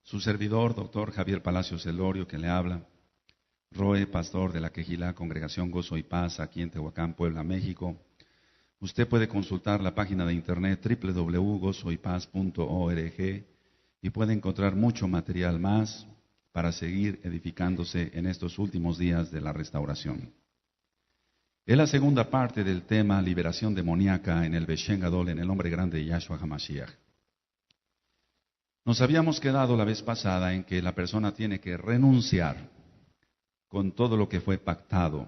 Su servidor, doctor Javier Palacios Elorio, que le habla. Roe, pastor de la Quejilá, Congregación Gozo y Paz, aquí en Tehuacán, Puebla, México. Usted puede consultar la página de internet www.gozoypaz.org y puede encontrar mucho material más para seguir edificándose en estos últimos días de la restauración. Es la segunda parte del tema liberación demoníaca en el Beshen Gadol, en el nombre grande de Yahshua HaMashiach. Nos habíamos quedado la vez pasada en que la persona tiene que renunciar con todo lo que fue pactado.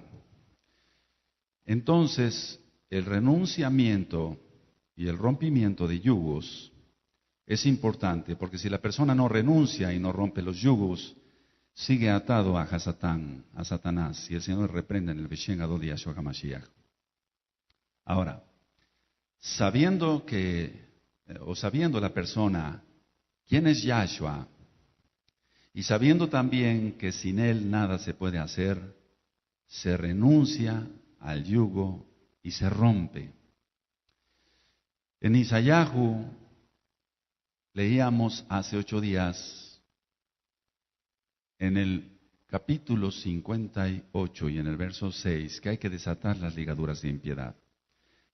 Entonces, el renunciamiento y el rompimiento de yugos es importante, porque si la persona no renuncia y no rompe los yugos, sigue atado a Satanás, y el Señor reprende en el Beshen Gadol de Yahshua HaMashiach. Ahora, sabiendo la persona quién es Yahshua, y sabiendo también que sin Él nada se puede hacer, se renuncia al yugo y se rompe. En Isayahu leíamos hace 8 días, en el capítulo 58 y en el verso 6, que hay que desatar las ligaduras de impiedad.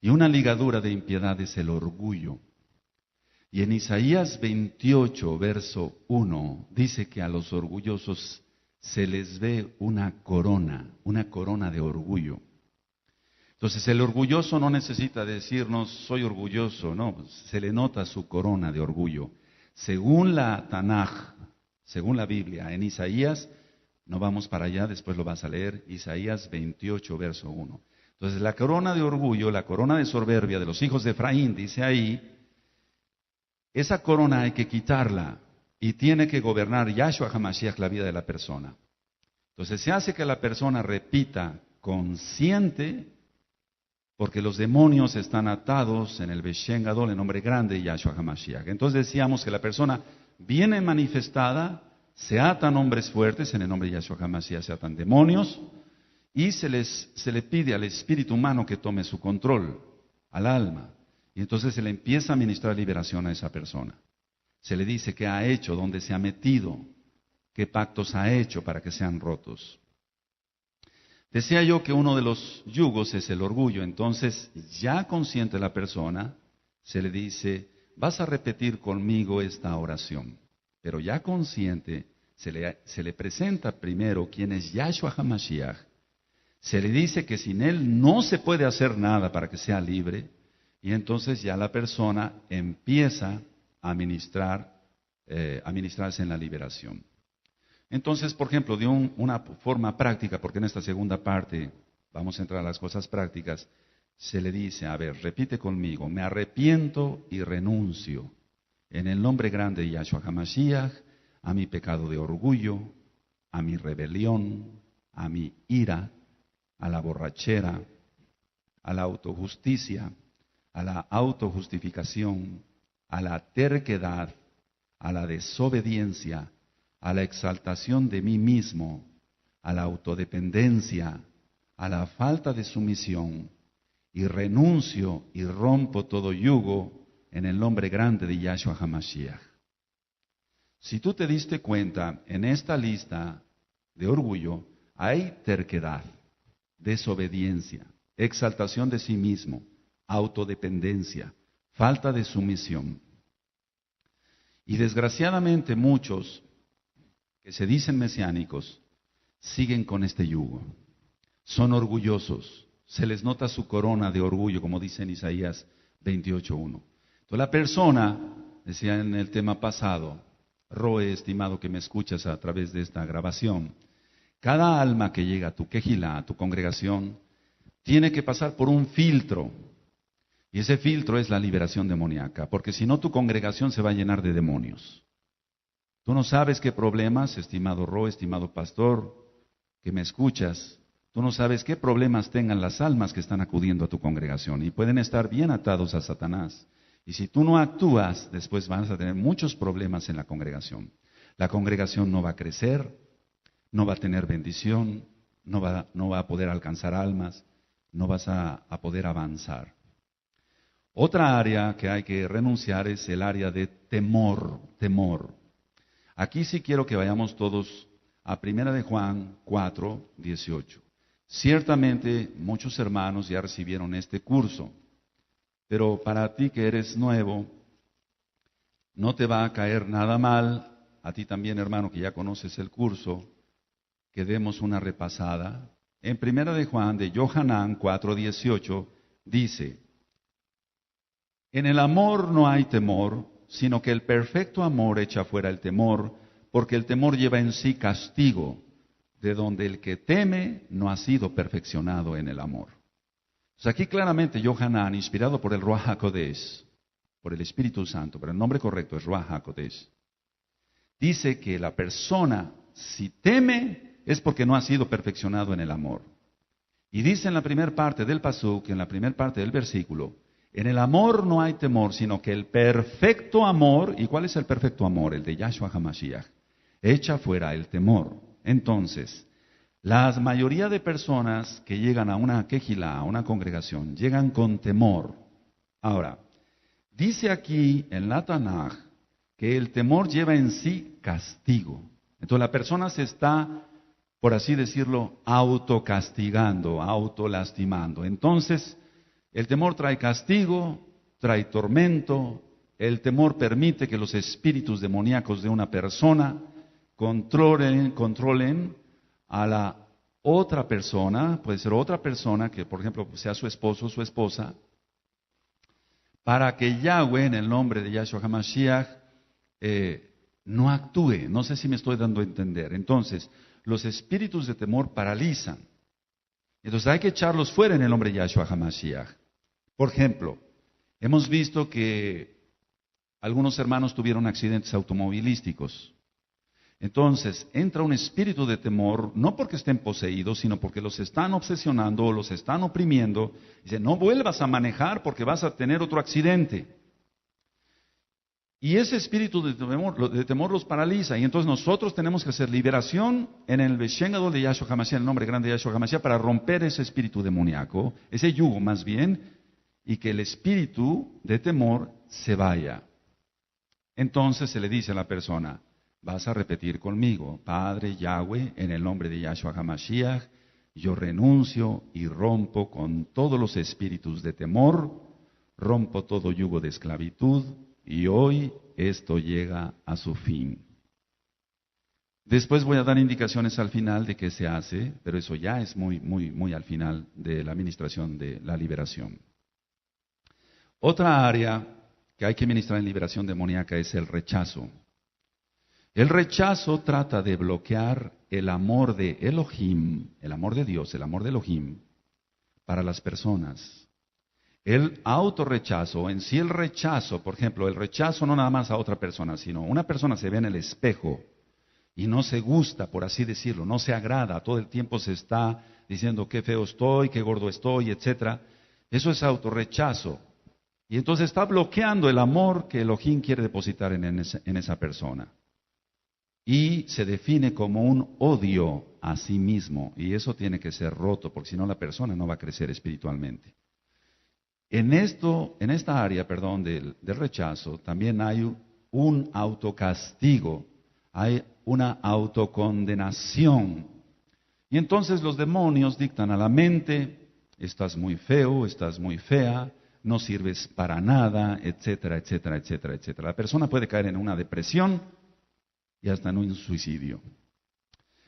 Y una ligadura de impiedad es el orgullo. Y en Isaías 28, verso 1, dice que a los orgullosos se les ve una corona de orgullo. Entonces el orgulloso no necesita decirnos soy orgulloso, no, se le nota su corona de orgullo. Según la Tanaj, según la Biblia, en Isaías, no vamos para allá, después lo vas a leer, Isaías 28, verso 1. Entonces la corona de orgullo, la corona de soberbia de los hijos de Efraín, dice ahí, esa corona hay que quitarla y tiene que gobernar Yahshua HaMashiach la vida de la persona. Entonces se hace que la persona repita consciente, porque los demonios están atados en el Beshen Gadol, el nombre grande de Yahshua HaMashiach. Entonces decíamos que la persona viene manifestada, se atan hombres fuertes, en el nombre de Yahshua HaMashiach se atan demonios, y se le pide al espíritu humano que tome su control, al alma. Y entonces se le empieza a ministrar liberación a esa persona. Se le dice qué ha hecho, dónde se ha metido, qué pactos ha hecho para que sean rotos. Decía yo que uno de los yugos es el orgullo. Entonces, ya consciente la persona, se le dice, vas a repetir conmigo esta oración. Pero ya consciente, se le presenta primero quién es Yahshua HaMashiach. Se le dice que sin él no se puede hacer nada para que sea libre. Y entonces ya la persona empieza a ministrarse en la liberación. Entonces, por ejemplo, de una forma práctica, porque en esta segunda parte vamos a entrar a las cosas prácticas, se le dice, a ver, repite conmigo, me arrepiento y renuncio en el nombre grande de Yahshua HaMashiach a mi pecado de orgullo, a mi rebelión, a mi ira, a la borrachera, a la autojusticia, a la autojustificación, a la terquedad, a la desobediencia, a la exaltación de mí mismo, a la autodependencia, a la falta de sumisión, y renuncio y rompo todo yugo en el nombre grande de Yahshua HaMashiach. Si tú te diste cuenta, en esta lista de orgullo hay terquedad, desobediencia, exaltación de sí mismo, autodependencia, falta de sumisión. Y desgraciadamente muchos que se dicen mesiánicos siguen con este yugo. Son orgullosos, se les nota su corona de orgullo, como dice en Isaías 28:1. Entonces la persona, decía en el tema pasado, Roe, estimado que me escuchas a través de esta grabación, cada alma que llega a tu quejilá, a tu congregación, tiene que pasar por un filtro. Y ese filtro es la liberación demoníaca, porque si no tu congregación se va a llenar de demonios. Tú no sabes qué problemas, estimado Roe, estimado pastor, que me escuchas, tú no sabes qué problemas tengan las almas que están acudiendo a tu congregación y pueden estar bien atados a Satanás. Y si tú no actúas, después vas a tener muchos problemas en la congregación. La congregación no va a crecer, no va a tener bendición, no va a poder alcanzar almas, no vas a poder avanzar. Otra área que hay que renunciar es el área de temor. Aquí sí quiero que vayamos todos a 1 Juan 4:18. Ciertamente muchos hermanos ya recibieron este curso, pero para ti que eres nuevo, no te va a caer nada mal, a ti también hermano que ya conoces el curso, que demos una repasada. En 1 Juan de Johanán 4:18 dice: en el amor no hay temor, sino que el perfecto amor echa fuera el temor, porque el temor lleva en sí castigo, de donde el que teme no ha sido perfeccionado en el amor. Pues aquí claramente Johanán, inspirado por el Ruach HaKodesh, por el Espíritu Santo, pero el nombre correcto es Ruach HaKodesh, dice que la persona, si teme, es porque no ha sido perfeccionado en el amor. Y dice en la primera parte del pasuk, en la primera parte del versículo, en el amor no hay temor, sino que el perfecto amor, ¿y cuál es el perfecto amor? El de Yahshua HaMashiach, echa fuera el temor. Entonces, la mayoría de personas que llegan a una quejilá, a una congregación, llegan con temor. Ahora, dice aquí en la Tanaj que el temor lleva en sí castigo. Entonces la persona se está, por así decirlo, autocastigando, autolastimando. Entonces, el temor trae castigo, trae tormento. El temor permite que los espíritus demoníacos de una persona controlen a la otra persona, puede ser otra persona que, por ejemplo, sea su esposo o su esposa, para que Yahweh, en el nombre de Yahshua HaMashiach, no actúe. No sé si me estoy dando a entender. Entonces, los espíritus de temor paralizan. Entonces hay que echarlos fuera en el nombre de Yahshua HaMashiach. Por ejemplo, hemos visto que algunos hermanos tuvieron accidentes automovilísticos. Entonces, entra un espíritu de temor, no porque estén poseídos, sino porque los están obsesionando o los están oprimiendo. Dice, no vuelvas a manejar porque vas a tener otro accidente. Y ese espíritu de temor los paraliza. Y entonces nosotros tenemos que hacer liberación en el Beshem Gadol de Yahshua HaMashiach, el nombre grande de Yahshua HaMashiach, para romper ese espíritu demoníaco, ese yugo más bien, y que el espíritu de temor se vaya. Entonces se le dice a la persona, vas a repetir conmigo, Padre Yahweh, en el nombre de Yahshua HaMashiach, yo renuncio y rompo con todos los espíritus de temor, rompo todo yugo de esclavitud, y hoy esto llega a su fin. Después voy a dar indicaciones al final de qué se hace, pero eso ya es muy al final de la administración de la liberación. Otra área que hay que ministrar en liberación demoníaca es el rechazo. El rechazo trata de bloquear el amor de Elohim, el amor de Dios, el amor de Elohim, para las personas. El autorrechazo, en sí el rechazo, por ejemplo, el rechazo no nada más a otra persona, sino una persona se ve en el espejo y no se gusta, por así decirlo, no se agrada, todo el tiempo se está diciendo qué feo estoy, qué gordo estoy, etcétera. Eso es autorrechazo. Y entonces está bloqueando el amor que Elohim quiere depositar en esa persona. Y se define como un odio a sí mismo. Y eso tiene que ser roto, porque si no la persona no va a crecer espiritualmente. En esta área, del rechazo, también hay un autocastigo, hay una autocondenación. Y entonces los demonios dictan a la mente, estás muy feo, estás muy fea, no sirves para nada, etcétera, etcétera, etcétera, etcétera. La persona puede caer en una depresión y hasta en un suicidio.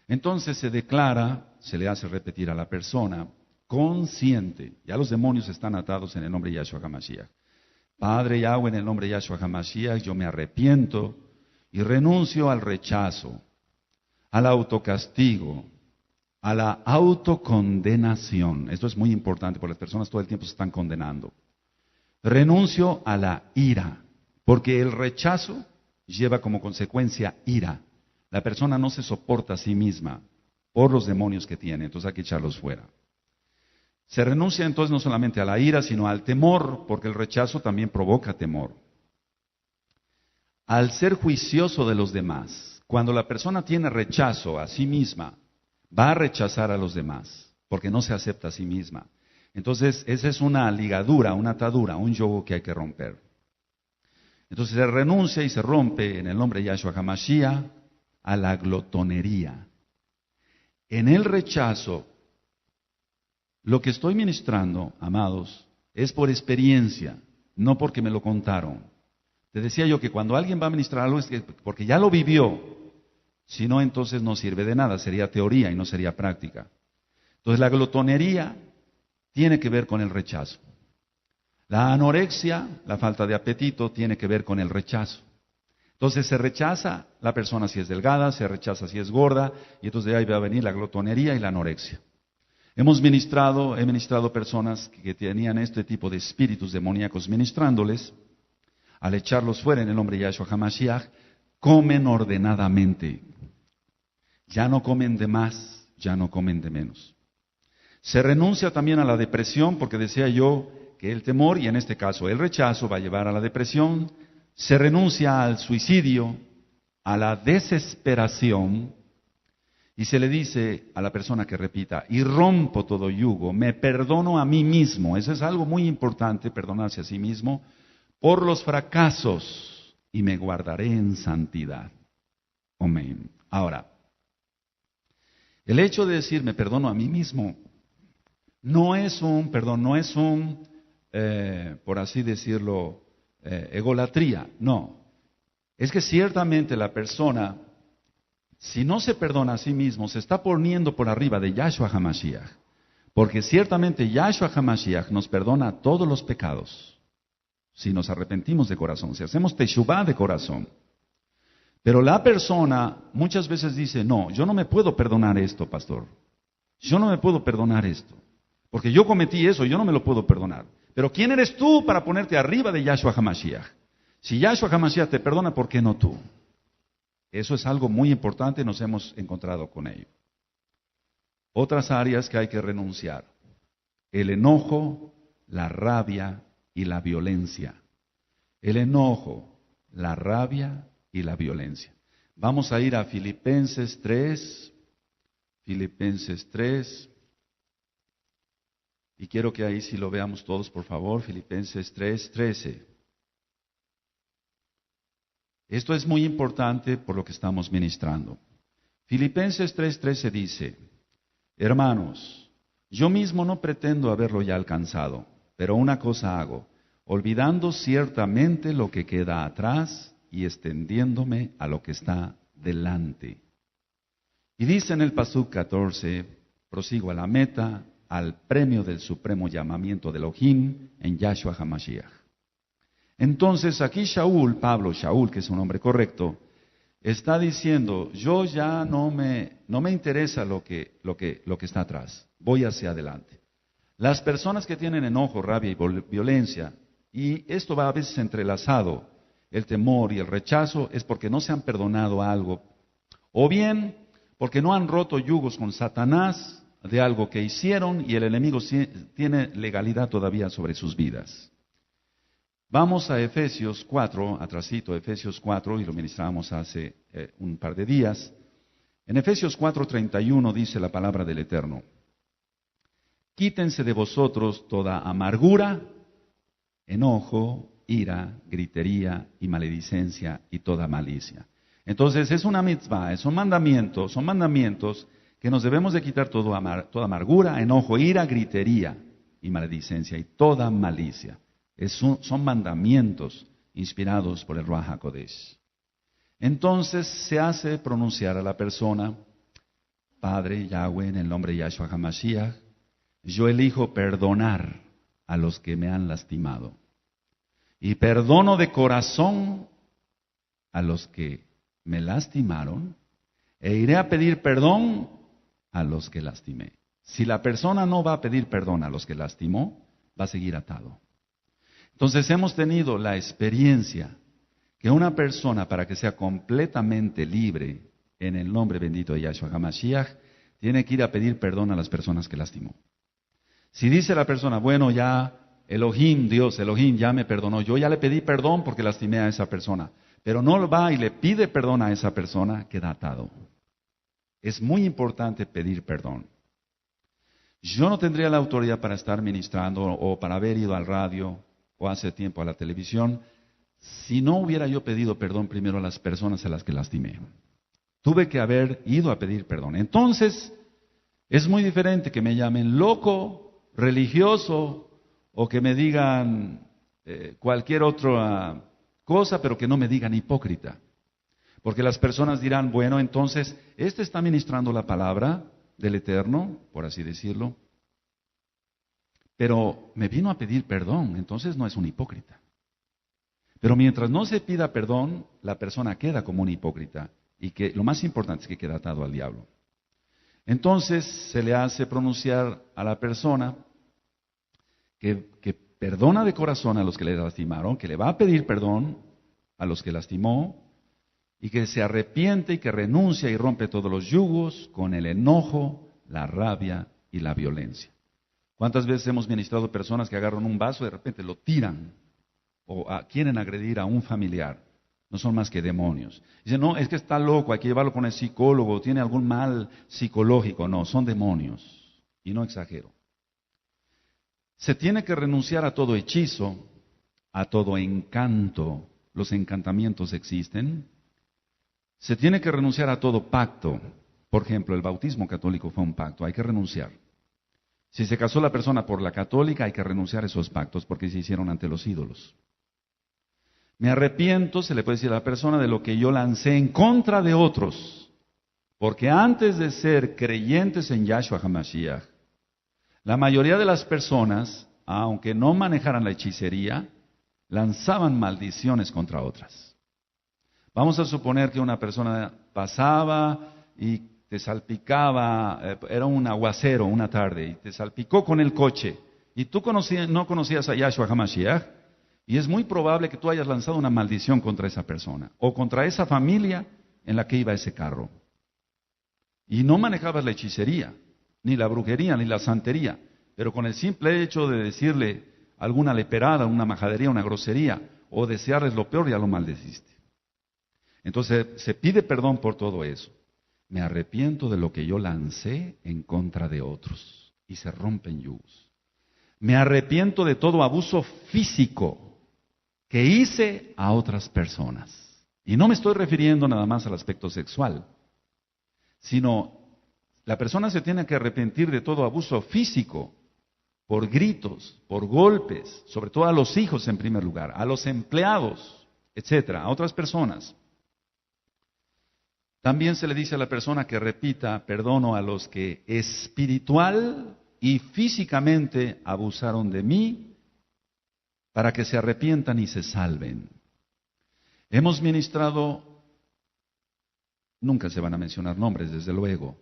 Entonces se declara, se le hace repetir a la persona, consciente, ya los demonios están atados en el nombre de Yahshua HaMashiach. Padre Yahweh, en el nombre de Yahshua HaMashiach, yo me arrepiento y renuncio al rechazo, al autocastigo, a la autocondenación. Esto es muy importante porque las personas todo el tiempo se están condenando. Renuncio a la ira, porque el rechazo lleva como consecuencia ira. La persona no se soporta a sí misma por los demonios que tiene, entonces hay que echarlos fuera. Se renuncia entonces no solamente a la ira, sino al temor, porque el rechazo también provoca temor. Al ser juicioso de los demás, cuando la persona tiene rechazo a sí misma, va a rechazar a los demás, porque no se acepta a sí misma. Entonces, esa es una ligadura, una atadura, un yugo que hay que romper. Entonces se renuncia y se rompe en el nombre de Yahshua HaMashiach a la glotonería. En el rechazo, lo que estoy ministrando, amados, es por experiencia, no porque me lo contaron. Te decía yo que cuando alguien va a ministrar algo es porque ya lo vivió. Si no, entonces no sirve de nada, sería teoría y no sería práctica. Entonces la glotonería tiene que ver con el rechazo. La anorexia, la falta de apetito, tiene que ver con el rechazo. Entonces se rechaza la persona si es delgada, se rechaza si es gorda, y entonces de ahí va a venir la glotonería y la anorexia. He ministrado personas que tenían este tipo de espíritus demoníacos ministrándoles. Al echarlos fuera en el nombre de Yahshua HaMashiach, comen ordenadamente. Ya no comen de más, ya no comen de menos. Se renuncia también a la depresión, porque decía yo que el temor, y en este caso el rechazo, va a llevar a la depresión. Se renuncia al suicidio, a la desesperación, y se le dice a la persona que repita, y rompo todo yugo, me perdono a mí mismo. Eso es algo muy importante, perdonarse a sí mismo, por los fracasos, y me guardaré en santidad. Amén. Ahora, el hecho de decir me perdono a mí mismo, no es un, por así decirlo, egolatría, no. Es que ciertamente la persona, si no se perdona a sí mismo, se está poniendo por arriba de Yahshua HaMashiach. Porque ciertamente Yahshua HaMashiach nos perdona todos los pecados, si nos arrepentimos de corazón, si hacemos teshuvá de corazón. Pero la persona muchas veces dice, no, yo no me puedo perdonar esto, pastor. Yo no me puedo perdonar esto. Porque yo cometí eso, yo no me lo puedo perdonar. Pero ¿quién eres tú para ponerte arriba de Yahshua HaMashiach? Si Yahshua HaMashiach te perdona, ¿por qué no tú? Eso es algo muy importante, nos hemos encontrado con ello. Otras áreas que hay que renunciar. El enojo, la rabia y la violencia. El enojo, la rabia y la violencia. Vamos a ir a Filipenses 3. Filipenses 3. Y quiero que ahí sí lo veamos todos, por favor. Filipenses 3:13. Esto es muy importante por lo que estamos ministrando. Filipenses 3:13 dice, hermanos, yo mismo no pretendo haberlo ya alcanzado, pero una cosa hago, olvidando ciertamente lo que queda atrás y extendiéndome a lo que está delante. Y dice en el Pasuk 14, prosigo a la meta, al premio del supremo llamamiento de Elohim en Yahshua HaMashiach. Entonces aquí Shaul, que es un hombre correcto, está diciendo, yo ya no me interesa lo que está atrás, voy hacia adelante. Las personas que tienen enojo, rabia y violencia, y esto va a veces entrelazado, el temor y el rechazo, es porque no se han perdonado algo, o bien porque no han roto yugos con Satanás de algo que hicieron y el enemigo tiene legalidad todavía sobre sus vidas. Vamos a Efesios 4, atrasito, Efesios 4, y lo ministramos hace un par de días. En Efesios 4:31 dice la palabra del Eterno, quítense de vosotros toda amargura, enojo, ira, gritería y maledicencia y toda malicia. Entonces es una mitzvah, son mandamientos que nos debemos de quitar toda amargura, enojo, ira, gritería y maledicencia y toda malicia. Son mandamientos inspirados por el Ruach HaKodesh. Entonces se hace pronunciar a la persona, Padre Yahweh, en el nombre de Yahshua HaMashiach, yo elijo perdonar a los que me han lastimado. Y perdono de corazón a los que me lastimaron, e iré a pedir perdón a los que lastimé. Si la persona no va a pedir perdón a los que lastimó, va a seguir atado. Entonces hemos tenido la experiencia que una persona, para que sea completamente libre en el nombre bendito de Yahshua HaMashiach, tiene que ir a pedir perdón a las personas que lastimó. Si dice la persona, bueno, ya Elohim, Dios, Elohim ya me perdonó, yo ya le pedí perdón porque lastimé a esa persona, pero no va y le pide perdón a esa persona, queda atado. Es muy importante pedir perdón. Yo no tendría la autoridad para estar ministrando o para haber ido al radio o hace tiempo a la televisión si no hubiera yo pedido perdón primero a las personas a las que lastimé. Tuve que haber ido a pedir perdón. Entonces, es muy diferente que me llamen loco, religioso, o que me digan cualquier otra cosa, pero que no me digan hipócrita. Porque las personas dirán, bueno, entonces, este está ministrando la palabra del Eterno, por así decirlo, pero me vino a pedir perdón, entonces no es un hipócrita. Pero mientras no se pida perdón, la persona queda como un hipócrita. Y que lo más importante es que queda atado al diablo. Entonces se le hace pronunciar a la persona que perdona de corazón a los que le lastimaron, que le va a pedir perdón a los que lastimó, y que se arrepiente y que renuncia y rompe todos los yugos con el enojo, la rabia y la violencia. ¿Cuántas veces hemos ministrado personas que agarran un vaso y de repente lo tiran o quieren agredir a un familiar? No son más que demonios. Dicen, no, es que está loco, hay que llevarlo con el psicólogo, tiene algún mal psicológico. No, son demonios. Y no exagero. Se tiene que renunciar a todo hechizo, a todo encanto. Los encantamientos existen. Se tiene que renunciar a todo pacto. Por ejemplo, el bautismo católico fue un pacto, hay que renunciar. Si se casó la persona por la católica, hay que renunciar a esos pactos porque se hicieron ante los ídolos. Me arrepiento, se le puede decir a la persona, de lo que yo lancé en contra de otros. Porque antes de ser creyentes en Yahshua HaMashiach, la mayoría de las personas, aunque no manejaran la hechicería, lanzaban maldiciones contra otras. Vamos a suponer que una persona pasaba y te salpicaba, era un aguacero una tarde, y te salpicó con el coche, y tú no conocías a Yahshua HaMashiach, y es muy probable que tú hayas lanzado una maldición contra esa persona, o contra esa familia en la que iba ese carro. Y no manejabas la hechicería, ni la brujería, ni la santería, pero con el simple hecho de decirle alguna leperada, una majadería, una grosería, o desearles lo peor, ya lo maldeciste. Entonces se pide perdón por todo eso. Me arrepiento de lo que yo lancé en contra de otros, y se rompen yugos. Me arrepiento de todo abuso físico que hice a otras personas. Y no me estoy refiriendo nada más al aspecto sexual, sino la persona se tiene que arrepentir de todo abuso físico, por gritos, por golpes, sobre todo a los hijos en primer lugar, a los empleados, etcétera, a otras personas. También se le dice a la persona que repita, perdono a los que espiritual y físicamente abusaron de mí, para que se arrepientan y se salven. Hemos ministrado, nunca se van a mencionar nombres, desde luego,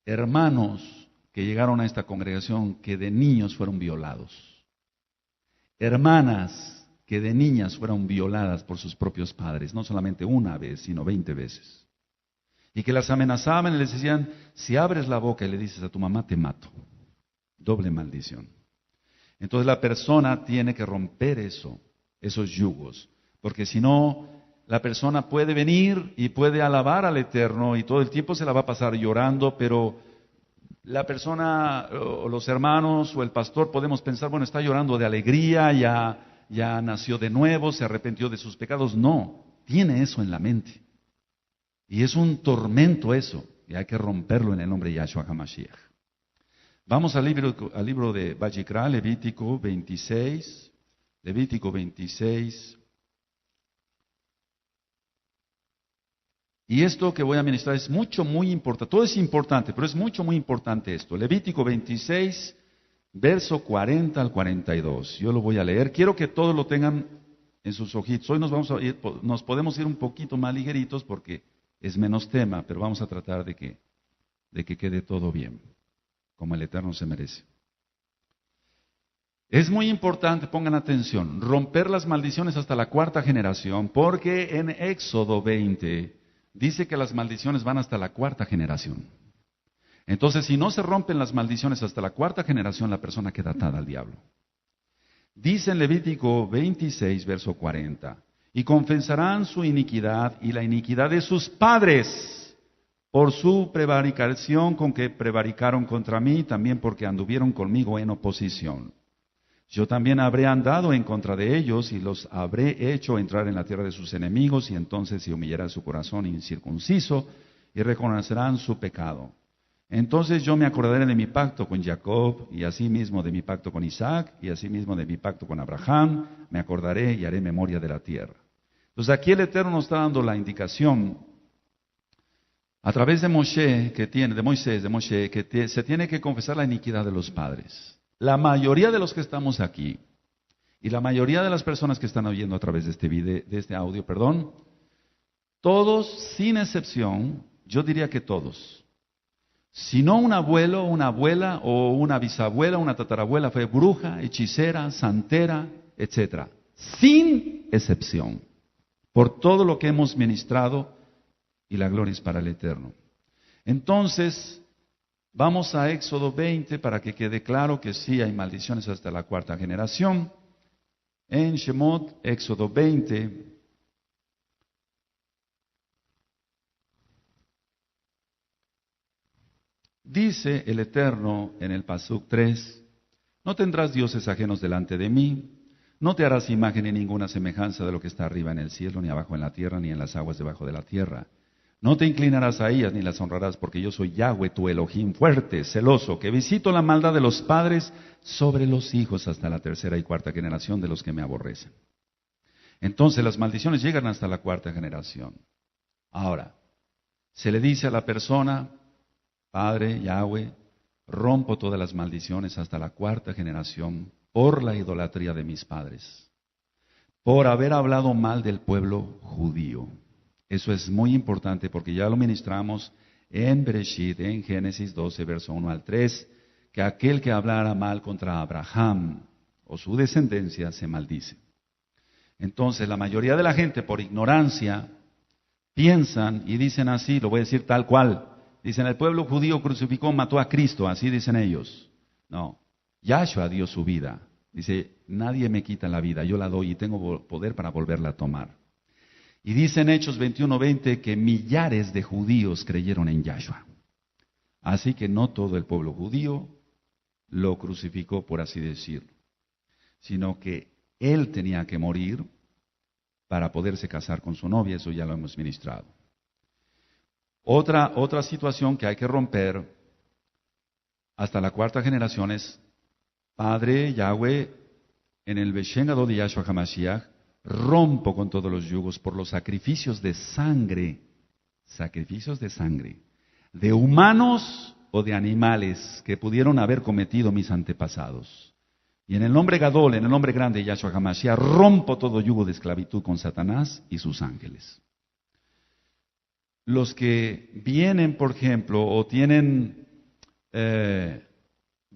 hermanos que llegaron a esta congregación que de niños fueron violados. Hermanas que de niñas fueron violadas por sus propios padres, no solamente una vez, sino 20 veces. Y que las amenazaban y les decían, si abres la boca y le dices a tu mamá, te mato. Doble maldición. Entonces la persona tiene que romper esos yugos, porque si no, la persona puede venir y puede alabar al Eterno y todo el tiempo se la va a pasar llorando, pero la persona, o los hermanos, o el pastor podemos pensar, bueno, está llorando de alegría, ya nació de nuevo, se arrepintió de sus pecados. No, tiene eso en la mente. Y es un tormento eso, y hay que romperlo en el nombre de Yahshua HaMashiach. Vamos al libro de Vayikra, Levítico 26. Levítico 26. Y esto que voy a ministrar es muy importante. Todo es importante, pero es muy importante esto. Levítico 26, verso 40 al 42. Yo lo voy a leer. Quiero que todos lo tengan en sus ojitos. Hoy nos podemos ir un poquito más ligeritos porque es menos tema, pero vamos a tratar de que quede todo bien, como el Eterno se merece. Es muy importante, pongan atención, romper las maldiciones hasta la 4ª generación, porque en Éxodo 20 dice que las maldiciones van hasta la 4ª generación. Entonces, si no se rompen las maldiciones hasta la 4ª generación, la persona queda atada al diablo. Dice en Levítico 26, verso 40, y confesarán su iniquidad y la iniquidad de sus padres, por su prevaricación con que prevaricaron contra mí, también porque anduvieron conmigo en oposición. Yo también habré andado en contra de ellos y los habré hecho entrar en la tierra de sus enemigos, y entonces se humillará su corazón incircunciso y reconocerán su pecado. Entonces yo me acordaré de mi pacto con Jacob, y asimismo de mi pacto con Isaac, y asimismo de mi pacto con Abraham, me acordaré y haré memoria de la tierra. Entonces aquí el Eterno nos está dando la indicación a través de Moisés, que se tiene que confesar la iniquidad de los padres. La mayoría de los que estamos aquí, y la mayoría de las personas que están oyendo a través de este audio, todos, sin excepción, yo diría que todos, si no un abuelo, una abuela o una bisabuela, una tatarabuela fue bruja, hechicera, santera, etcétera, sin excepción, por todo lo que hemos ministrado, y la gloria es para el Eterno. Entonces, vamos a Éxodo 20 para que quede claro que sí hay maldiciones hasta la cuarta generación. En Shemot, Éxodo 20, dice el Eterno en el Pasuk 3, no tendrás dioses ajenos delante de mí, no te harás imagen ni ninguna semejanza de lo que está arriba en el cielo, ni abajo en la tierra, ni en las aguas debajo de la tierra. No te inclinarás a ellas ni las honrarás, porque yo soy Yahweh, tu Elohim, fuerte, celoso, que visito la maldad de los padres sobre los hijos hasta la tercera y cuarta generación de los que me aborrecen. Entonces las maldiciones llegan hasta la cuarta generación. Ahora, se le dice a la persona, Padre, Yahweh, rompo todas las maldiciones hasta la cuarta generación por la idolatría de mis padres, por haber hablado mal del pueblo judío. Eso es muy importante porque ya lo ministramos en Bereshit, en Génesis 12, verso 1 al 3, que aquel que hablara mal contra Abraham o su descendencia se maldice. Entonces la mayoría de la gente por ignorancia piensan y dicen así, lo voy a decir tal cual, dicen el pueblo judío crucificó, mató a Cristo, así dicen ellos. No, Yahshua dio su vida. Dice, nadie me quita la vida, yo la doy y tengo poder para volverla a tomar. Y dice en Hechos 21:20 que millares de judíos creyeron en Yahshua. Así que no todo el pueblo judío lo crucificó, por así decirlo, sino que él tenía que morir para poderse casar con su novia, eso ya lo hemos ministrado. Otra situación que hay que romper hasta la cuarta generación es, Padre Yahweh, en el Beshengado de Yahshua HaMashiach, rompo con todos los yugos por los sacrificios de sangre, de humanos o de animales que pudieron haber cometido mis antepasados. Y en el nombre Gadol, en el nombre grande de Yahshua HaMashiach, rompo todo yugo de esclavitud con Satanás y sus ángeles. Los que vienen, por ejemplo, o vienen de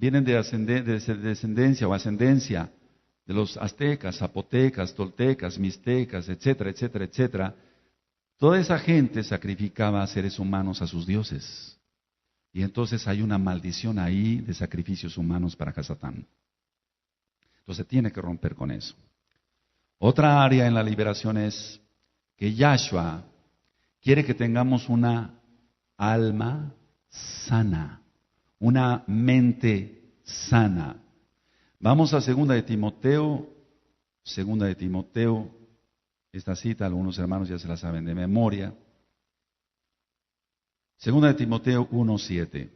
descendencia o ascendencia de los aztecas, zapotecas, toltecas, mixtecas, etcétera, etcétera, etcétera, toda esa gente sacrificaba a seres humanos a sus dioses. Y entonces hay una maldición ahí de sacrificios humanos para Hasatán. Entonces tiene que romper con eso. Otra área en la liberación es que Yahshua quiere que tengamos una alma sana, una mente sana. Vamos a 2 de Timoteo, esta cita algunos hermanos ya se la saben de memoria. 2 de Timoteo 1:7.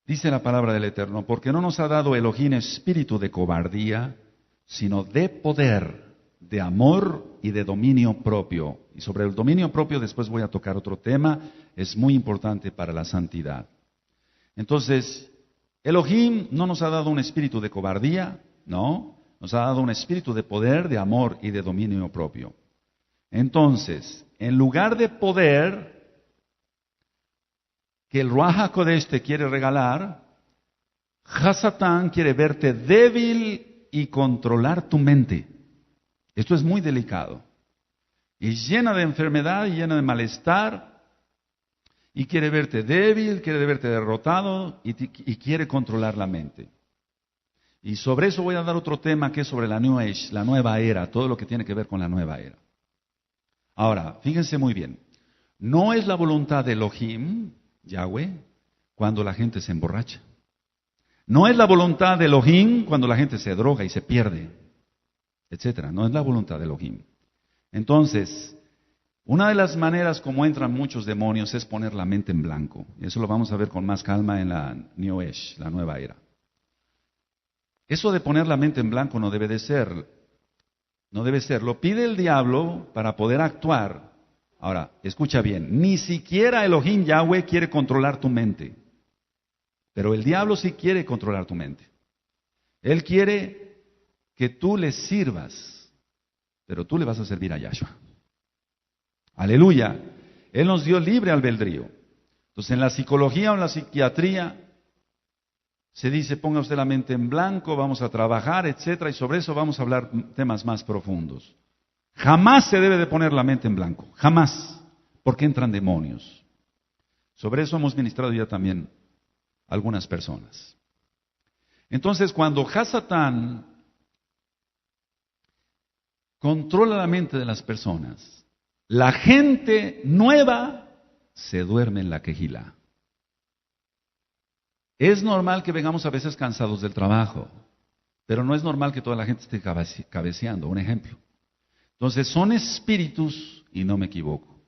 Dice la palabra del Eterno, porque no nos ha dado Elohim espíritu de cobardía, sino de poder, de amor y de dominio propio. Y sobre el dominio propio después voy a tocar otro tema, es muy importante para la santidad. Entonces, Elohim no nos ha dado un espíritu de cobardía, no, nos ha dado un espíritu de poder, de amor y de dominio propio. Entonces, en lugar de poder que el Ruach HaKodesh te quiere regalar, Hasatán quiere verte débil y controlar tu mente. Esto es muy delicado. Y llena de enfermedad y llena de malestar. Y quiere verte débil, quiere verte derrotado y quiere controlar la mente. Y sobre eso voy a dar otro tema que es sobre la New Age, la nueva era, todo lo que tiene que ver con la nueva era. Ahora, fíjense muy bien. No es la voluntad de Elohim, Yahweh, cuando la gente se emborracha. No es la voluntad de Elohim cuando la gente se droga y se pierde, etcétera. No es la voluntad de Elohim. Entonces, una de las maneras como entran muchos demonios es poner la mente en blanco. Eso lo vamos a ver con más calma en la New Age, la nueva era. Eso de poner la mente en blanco no debe de ser. No debe ser. Lo pide el diablo para poder actuar. Ahora, escucha bien. Ni siquiera Elohim Yahweh quiere controlar tu mente. Pero el diablo sí quiere controlar tu mente. Él quiere que tú le sirvas. Pero tú le vas a servir a Yahshua. Aleluya. Él nos dio libre albedrío. Entonces, en la psicología o en la psiquiatría se dice, ponga usted la mente en blanco, vamos a trabajar, etcétera, y sobre eso vamos a hablar temas más profundos. Jamás se debe de poner la mente en blanco, jamás, porque entran demonios. Sobre eso hemos ministrado ya también algunas personas. Entonces, cuando Hasatán controla la mente de las personas, la gente nueva se duerme en la quejilá. Es normal que vengamos a veces cansados del trabajo, pero no es normal que toda la gente esté cabeceando. Un ejemplo. Entonces son espíritus, y no me equivoco,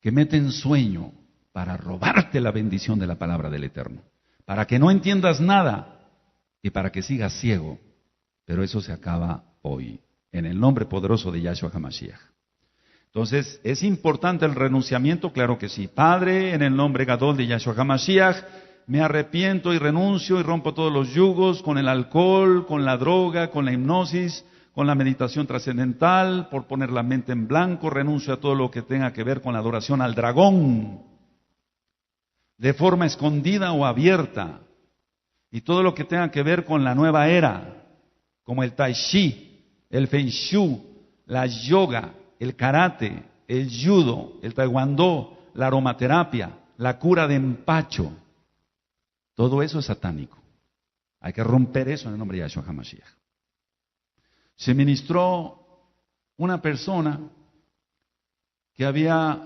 que meten sueño para robarte la bendición de la palabra del Eterno, para que no entiendas nada y para que sigas ciego. Pero eso se acaba hoy, en el nombre poderoso de Yahshua HaMashiach. Entonces, ¿es importante el renunciamiento? Claro que sí. Padre, en el nombre Gadol de Yahshua HaMashiach, me arrepiento y renuncio y rompo todos los yugos con el alcohol, con la droga, con la hipnosis, con la meditación trascendental, por poner la mente en blanco, renuncio a todo lo que tenga que ver con la adoración al dragón, de forma escondida o abierta, y todo lo que tenga que ver con la nueva era, como el tai chi, el feng shui, la yoga, el karate, el judo, el taekwondo, la aromaterapia, la cura de empacho. Todo eso es satánico. Hay que romper eso en el nombre de Yahshua HaMashiach. Se ministró una persona que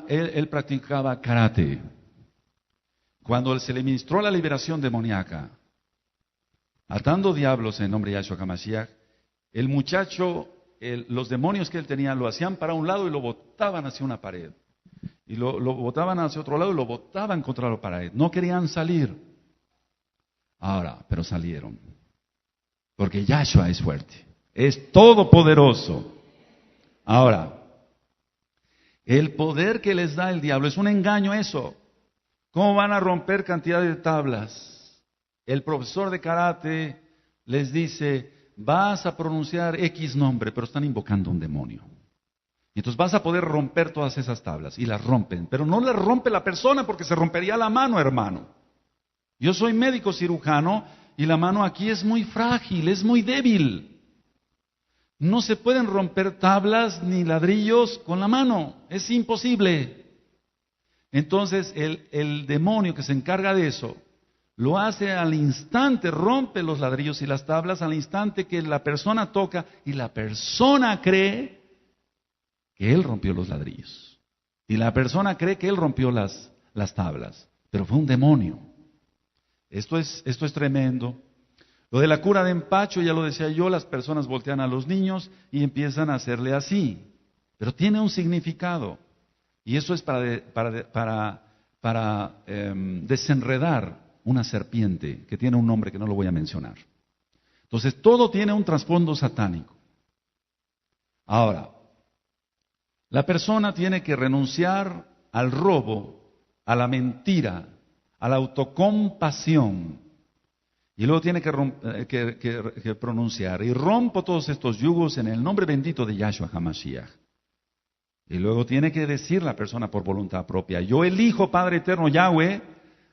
él practicaba karate. Cuando se le ministró la liberación demoníaca, atando diablos en el nombre de Yahshua HaMashiach, el muchacho, los demonios que él tenía lo hacían para un lado y lo botaban hacia una pared. Y lo botaban hacia otro lado y lo botaban contra la pared. No querían salir. Ahora, pero salieron. Porque Yahshua es fuerte. Es todopoderoso. Ahora, el poder que les da el diablo es un engaño eso. ¿Cómo van a romper cantidad de tablas? El profesor de karate les dice, vas a pronunciar X nombre, pero están invocando un demonio. Y entonces vas a poder romper todas esas tablas. Y las rompen. Pero no las rompe la persona porque se rompería la mano, hermano. Yo soy médico cirujano y la mano aquí es muy frágil, es muy débil. No se pueden romper tablas ni ladrillos con la mano, es imposible. Entonces el demonio que se encarga de eso, lo hace al instante, rompe los ladrillos y las tablas al instante que la persona toca y la persona cree que él rompió los ladrillos. Y la persona cree que él rompió las tablas, pero fue un demonio. Esto es tremendo. Lo de la cura de empacho, ya lo decía yo, las personas voltean a los niños y empiezan a hacerle así. Pero tiene un significado. Y eso es para desenredar una serpiente que tiene un nombre que no lo voy a mencionar. Entonces, todo tiene un trasfondo satánico. Ahora, la persona tiene que renunciar al robo, a la mentira, a la autocompasión. Y luego tiene que pronunciar, y rompo todos estos yugos en el nombre bendito de Yahshua HaMashiach. Y luego tiene que decir la persona por voluntad propia, yo elijo, Padre Eterno Yahweh,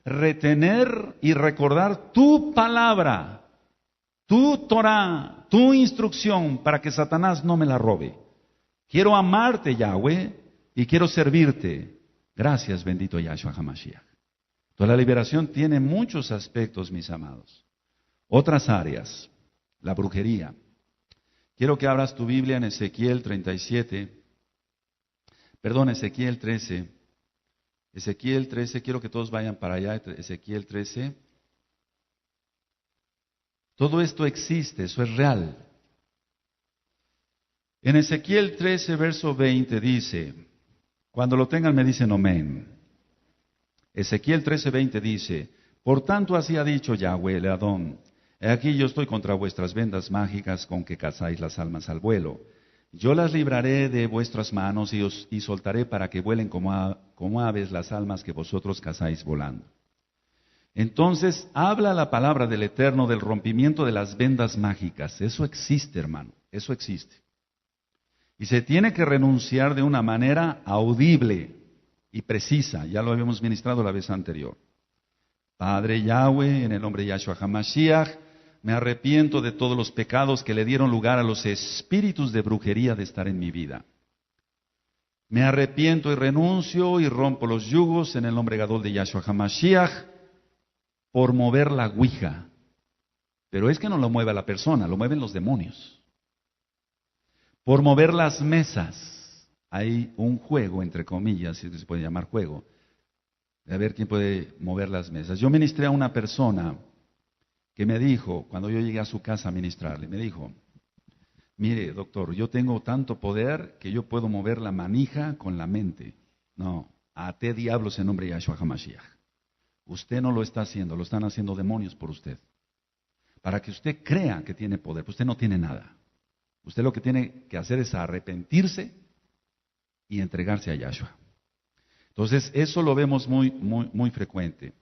retener y recordar tu palabra, tu Torah, tu instrucción, para que Satanás no me la robe. Quiero amarte, Yahweh, y quiero servirte. Gracias, bendito Yahshua HaMashiach. Entonces la liberación tiene muchos aspectos, mis amados. Otras áreas, la brujería. Quiero que abras tu Biblia en Ezequiel 13. Ezequiel 13, quiero que todos vayan para allá, Ezequiel 13. Todo esto existe, eso es real. En Ezequiel 13, verso 20 dice, cuando lo tengan me dicen amén. Ezequiel 13, 20 dice, por tanto así ha dicho Yahweh el Adón, he aquí yo estoy contra vuestras vendas mágicas con que cazáis las almas al vuelo. Yo las libraré de vuestras manos y soltaré para que vuelen como aves las almas que vosotros cazáis volando. Entonces habla la palabra del Eterno del rompimiento de las vendas mágicas. Eso existe, hermano, eso existe. Y se tiene que renunciar de una manera audible y precisa. Ya lo habíamos ministrado la vez anterior. Padre Yahweh, en el nombre de Yahshua HaMashiach, me arrepiento de todos los pecados que le dieron lugar a los espíritus de brujería de estar en mi vida. Me arrepiento y renuncio y rompo los yugos en el nombre gadol de Yahshua HaMashiach por mover la ouija. Pero es que no lo mueve la persona, lo mueven los demonios. Por mover las mesas. Hay un juego, entre comillas, si se puede llamar juego, de ver quién puede mover las mesas. Yo ministré a una persona que me dijo, cuando yo llegué a su casa a ministrarle, me dijo, mire, doctor, yo tengo tanto poder que yo puedo mover la manija con la mente. No, até diablos en nombre de Yahshua HaMashiach. Usted no lo está haciendo, lo están haciendo demonios por usted. Para que usted crea que tiene poder, pues usted no tiene nada. Usted lo que tiene que hacer es arrepentirse y entregarse a Yahshua. Entonces, eso lo vemos muy frecuente.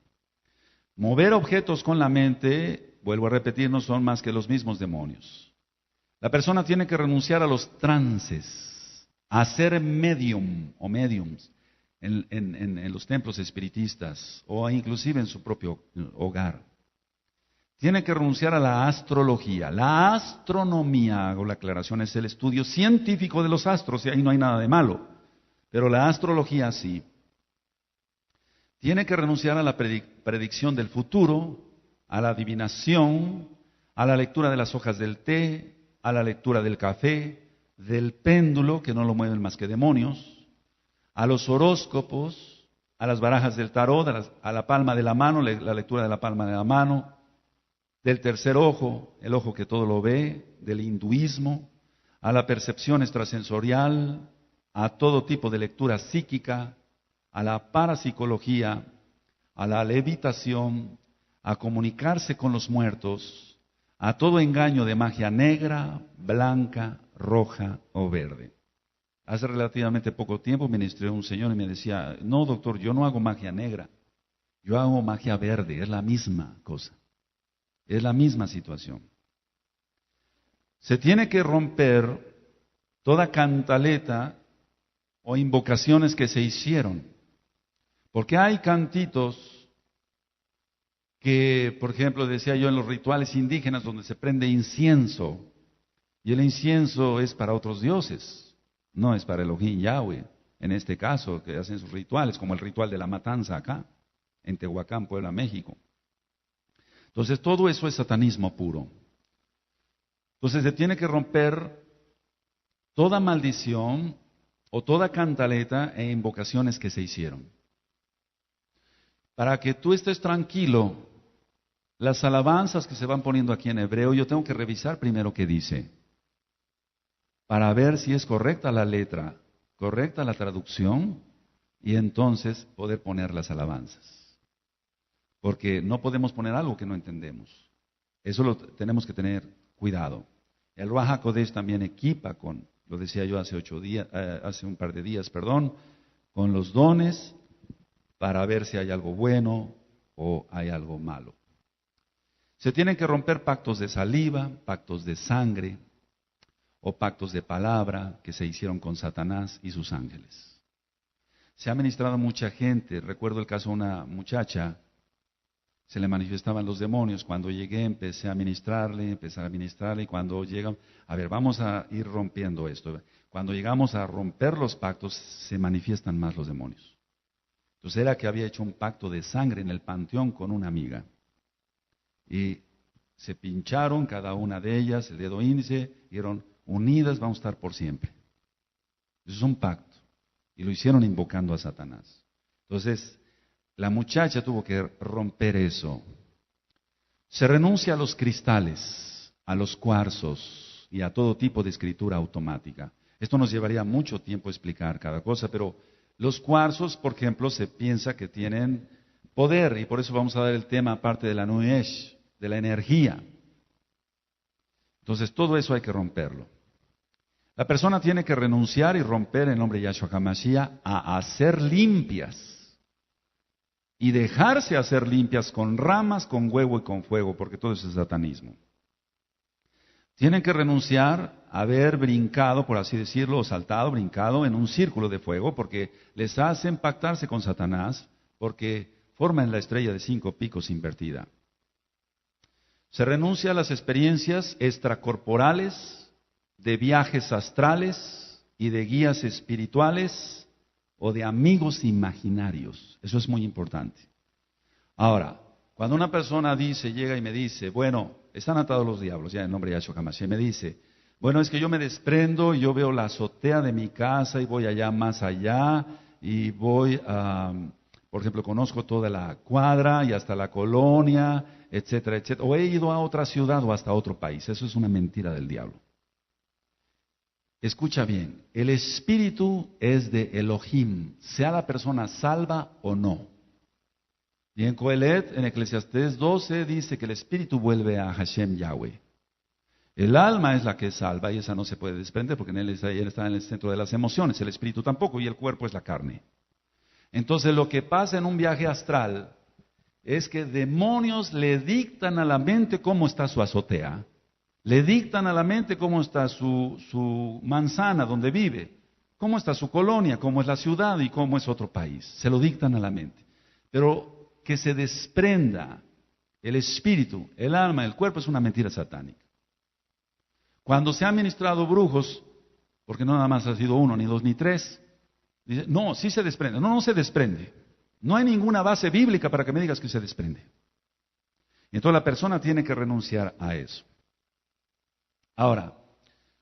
Mover objetos con la mente, vuelvo a repetir, no son más que los mismos demonios. La persona tiene que renunciar a los trances, a ser medium o mediums en los templos espiritistas o inclusive en su propio hogar. Tiene que renunciar a la astrología. La astronomía, hago la aclaración, es el estudio científico de los astros y ahí no hay nada de malo. Pero la astrología sí. Tiene que renunciar a la predicción del futuro, a la adivinación, a la lectura de las hojas del té, a la lectura del café, del péndulo, que no lo mueven más que demonios, a los horóscopos, a las barajas del tarot, a la palma de la mano, la lectura de la palma de la mano, del tercer ojo, el ojo que todo lo ve, del hinduismo, a la percepción extrasensorial, a todo tipo de lectura psíquica, a la parapsicología, a la levitación, a comunicarse con los muertos, a todo engaño de magia negra, blanca, roja o verde. Hace relativamente poco tiempo ministré a un señor y me decía, no doctor, yo no hago magia negra, yo hago magia verde, es la misma cosa, es la misma situación. Se tiene que romper toda cantaleta o invocaciones que se hicieron, porque hay cantitos que, por ejemplo, decía yo en los rituales indígenas donde se prende incienso, y el incienso es para otros dioses, no es para Elohim Yahweh, en este caso, que hacen sus rituales, como el ritual de la matanza acá, en Tehuacán, Puebla, México. Entonces, todo eso es satanismo puro. Entonces, se tiene que romper toda maldición o toda cantaleta e invocaciones que se hicieron. Para que tú estés tranquilo, las alabanzas que se van poniendo aquí en hebreo, yo tengo que revisar primero qué dice, para ver si es correcta la letra, correcta la traducción, y entonces poder poner las alabanzas. Porque no podemos poner algo que no entendemos. Eso lo tenemos que tener cuidado. El Ruach HaKodesh también equipa con, lo decía yo hace un par de días, con los dones para ver si hay algo bueno o hay algo malo. Se tienen que romper pactos de saliva, pactos de sangre o pactos de palabra que se hicieron con Satanás y sus ángeles. Se ha ministrado a mucha gente. Recuerdo el caso de una muchacha, se le manifestaban los demonios. Cuando llegué empecé a ministrarle y cuando llegan, a ver, vamos a ir rompiendo esto. Cuando llegamos a romper los pactos, se manifiestan más los demonios. Entonces era que había hecho un pacto de sangre en el panteón con una amiga. Y se pincharon cada una de ellas, el dedo índice, y dijeron, unidas vamos a estar por siempre. Eso es un pacto. Y lo hicieron invocando a Satanás. Entonces, la muchacha tuvo que romper eso. Se renuncia a los cristales, a los cuarzos y a todo tipo de escritura automática. Esto nos llevaría mucho tiempo explicar cada cosa, pero los cuarzos, por ejemplo, se piensa que tienen poder, y por eso vamos a dar el tema aparte de la Nuesh, de la energía. Entonces todo eso hay que romperlo. La persona tiene que renunciar y romper en nombre de Yahshua HaMashiach a hacer limpias. Y dejarse hacer limpias con ramas, con huevo y con fuego, porque todo eso es satanismo. Tienen que renunciar a haber brincado, por así decirlo, o saltado, brincado en un círculo de fuego, porque les hace pactarse con Satanás, porque forman la estrella de 5 picos invertida. Se renuncia a las experiencias extracorporales, de viajes astrales y de guías espirituales, o de amigos imaginarios. Eso es muy importante. Ahora, cuando una persona llega y me dice, bueno, están atados los diablos, ya en nombre de Yahshua HaMashiach, y me dice, bueno, es que yo me desprendo y yo veo la azotea de mi casa y voy allá más allá y voy a, por ejemplo, conozco toda la cuadra y hasta la colonia, etcétera, etcétera. O he ido a otra ciudad o hasta otro país. Eso es una mentira del diablo. Escucha bien, el espíritu es de Elohim, sea la persona salva o no. Y en Coelet, en Eclesiastés 12, dice que el espíritu vuelve a Hashem Yahweh. El alma es la que es salva y esa no se puede desprender porque él está en el centro de las emociones, el espíritu tampoco y el cuerpo es la carne. Entonces lo que pasa en un viaje astral es que demonios le dictan a la mente cómo está su azotea. Le dictan a la mente cómo está su manzana donde vive, cómo está su colonia, cómo es la ciudad y cómo es otro país. Se lo dictan a la mente. Pero que se desprenda el espíritu, el alma, el cuerpo es una mentira satánica. Cuando se han ministrado brujos, porque no nada más ha sido 1, ni 2, ni 3, dice, no, sí se desprende. No, no se desprende. No hay ninguna base bíblica para que me digas que se desprende. Entonces la persona tiene que renunciar a eso. Ahora,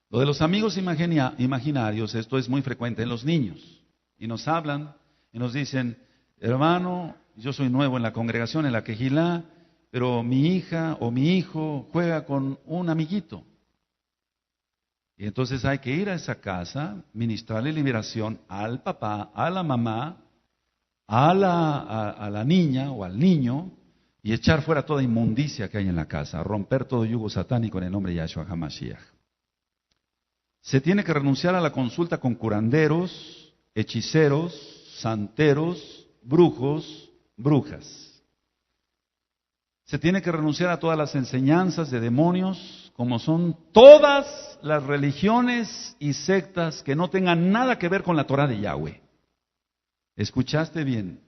lo de los amigos imaginarios, esto es muy frecuente en los niños. Y nos hablan y nos dicen, hermano, yo soy nuevo en la congregación, en la Quejilá, pero mi hija o mi hijo juega con un amiguito. Y entonces hay que ir a esa casa, ministrarle liberación al papá, a la mamá, a la niña o al niño, y echar fuera toda inmundicia que hay en la casa, romper todo yugo satánico en el nombre de Yahshua HaMashiach. Se tiene que renunciar a la consulta con curanderos, hechiceros, santeros, brujos, brujas. Se tiene que renunciar a todas las enseñanzas de demonios, como son todas las religiones y sectas que no tengan nada que ver con la Torah de Yahweh. ¿Escuchaste bien?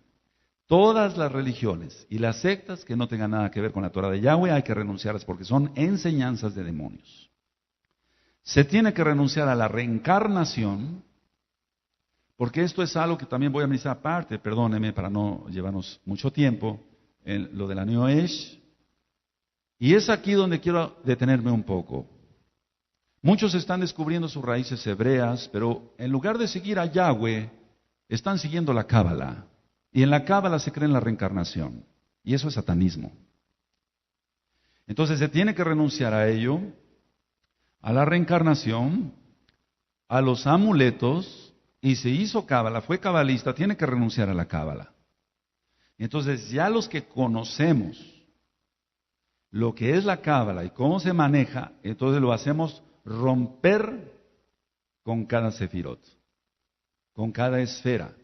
Todas las religiones y las sectas que no tengan nada que ver con la Torah de Yahweh hay que renunciarlas porque son enseñanzas de demonios. Se tiene que renunciar a la reencarnación, porque esto es algo que también voy a ministrar aparte, perdóneme para no llevarnos mucho tiempo, en lo de la New Age. Y es aquí donde quiero detenerme un poco. Muchos están descubriendo sus raíces hebreas, pero en lugar de seguir a Yahweh, están siguiendo la Cábala. Y en la Cábala se cree en la reencarnación. Y eso es satanismo. Entonces se tiene que renunciar a ello, a la reencarnación, a los amuletos, y se hizo Cábala, fue cabalista, tiene que renunciar a la Cábala. Entonces ya los que conocemos lo que es la Cábala y cómo se maneja, entonces lo hacemos romper con cada sefirot, con cada esfera.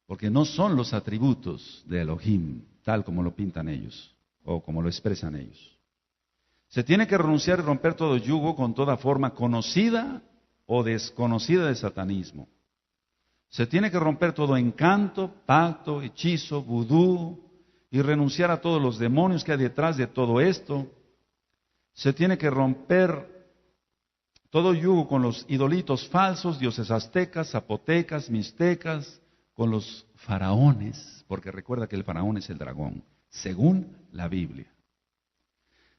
Porque no son los atributos de Elohim, tal como lo pintan ellos, o como lo expresan ellos. Se tiene que renunciar y romper todo yugo con toda forma conocida o desconocida de satanismo. Se tiene que romper todo encanto, pacto, hechizo, vudú, y renunciar a todos los demonios que hay detrás de todo esto. Se tiene que romper todo yugo con los idolitos falsos, dioses aztecas, zapotecas, mixtecas, con los faraones, porque recuerda que el faraón es el dragón, según la Biblia.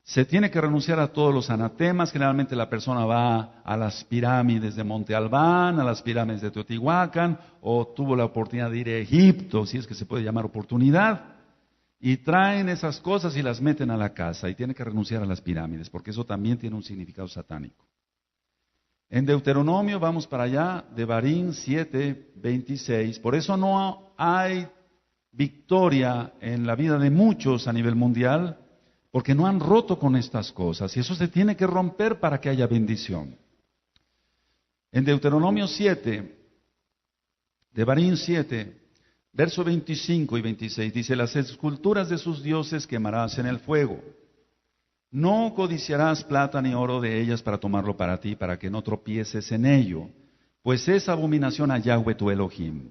Se tiene que renunciar a todos los anatemas. Generalmente la persona va a las pirámides de Monte Albán, a las pirámides de Teotihuacán, o tuvo la oportunidad de ir a Egipto, si es que se puede llamar oportunidad. y traen esas cosas y las meten a la casa y tiene que renunciar a las pirámides, porque eso también tiene un significado satánico. En Deuteronomio, vamos para allá, Devarim 7:26, por eso no hay victoria en la vida de muchos a nivel mundial, porque no han roto con estas cosas, y eso se tiene que romper para que haya bendición. En Deuteronomio 7, Devarim 7, verso 25 y 26, dice, las esculturas de sus dioses quemarás en el fuego. No codiciarás plata ni oro de ellas para tomarlo para ti, para que no tropieces en ello, pues es abominación a Yahweh tu Elohim.